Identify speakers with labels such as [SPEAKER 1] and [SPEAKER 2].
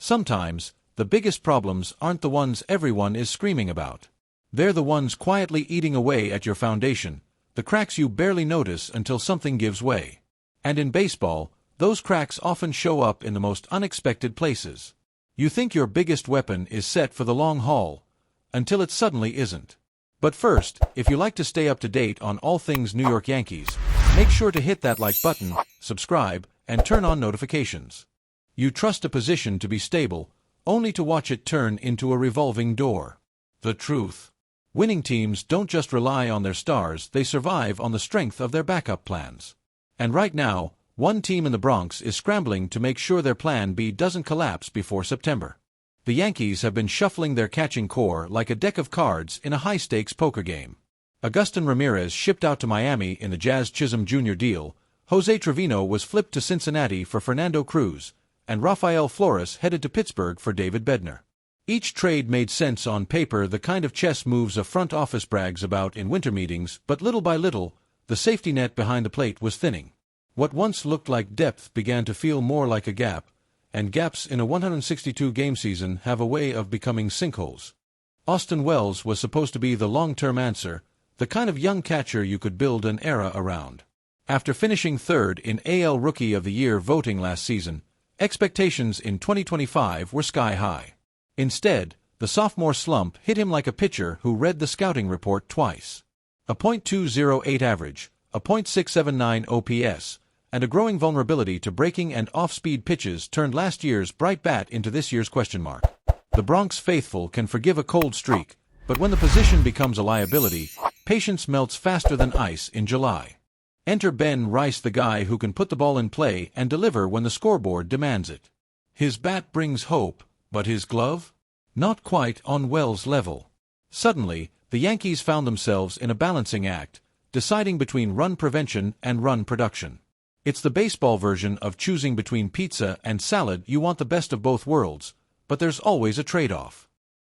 [SPEAKER 1] Sometimes, the biggest problems aren't the ones everyone is screaming about. They're the ones quietly eating away at your foundation, the cracks you barely notice until something gives way. And in baseball, those cracks often show up in the most unexpected places. You think your biggest weapon is set for the long haul, until it suddenly isn't. But first, if you like to stay up to date on all things New York Yankees, make sure to hit that like button, subscribe, and turn on notifications. You trust a position to be stable, only to watch it turn into a revolving door. The truth. Winning teams don't just rely on their stars, they survive on the strength of their backup plans. And right now, one team in the Bronx is scrambling to make sure their plan B doesn't collapse before September. The Yankees have been shuffling their catching core like a deck of cards in a high-stakes poker game. Agustin Ramirez shipped out to Miami in the Jazz Chisholm Jr. deal, Jose Trevino was flipped to Cincinnati for Fernando Cruz, and Rafael Flores headed to Pittsburgh for David Bednar. Each trade made sense on paper, the kind of chess moves a front office brags about in winter meetings, but little by little, the safety net behind the plate was thinning. What once looked like depth began to feel more like a gap, and gaps in a 162-game season have a way of becoming sinkholes. Austin Wells was supposed to be the long-term answer, the kind of young catcher you could build an era around. After finishing third in AL Rookie of the Year voting last season, expectations in 2025 were sky-high. Instead, the sophomore slump hit him like a pitcher who read the scouting report twice. A .208 average, a .679 OPS, and a growing vulnerability to breaking and off-speed pitches turned last year's bright bat into this year's question mark. The Bronx faithful can forgive a cold streak, but when the position becomes a liability, patience melts faster than ice in July. Enter Ben Rice, the guy who can put the ball in play and deliver when the scoreboard demands it. His bat brings hope, but his glove? Not quite on Wells' level. Suddenly, the Yankees found themselves in a balancing act, deciding between run prevention and run production. It's the baseball version of choosing between pizza and salad. You want the best of both worlds, but there's always a trade-off.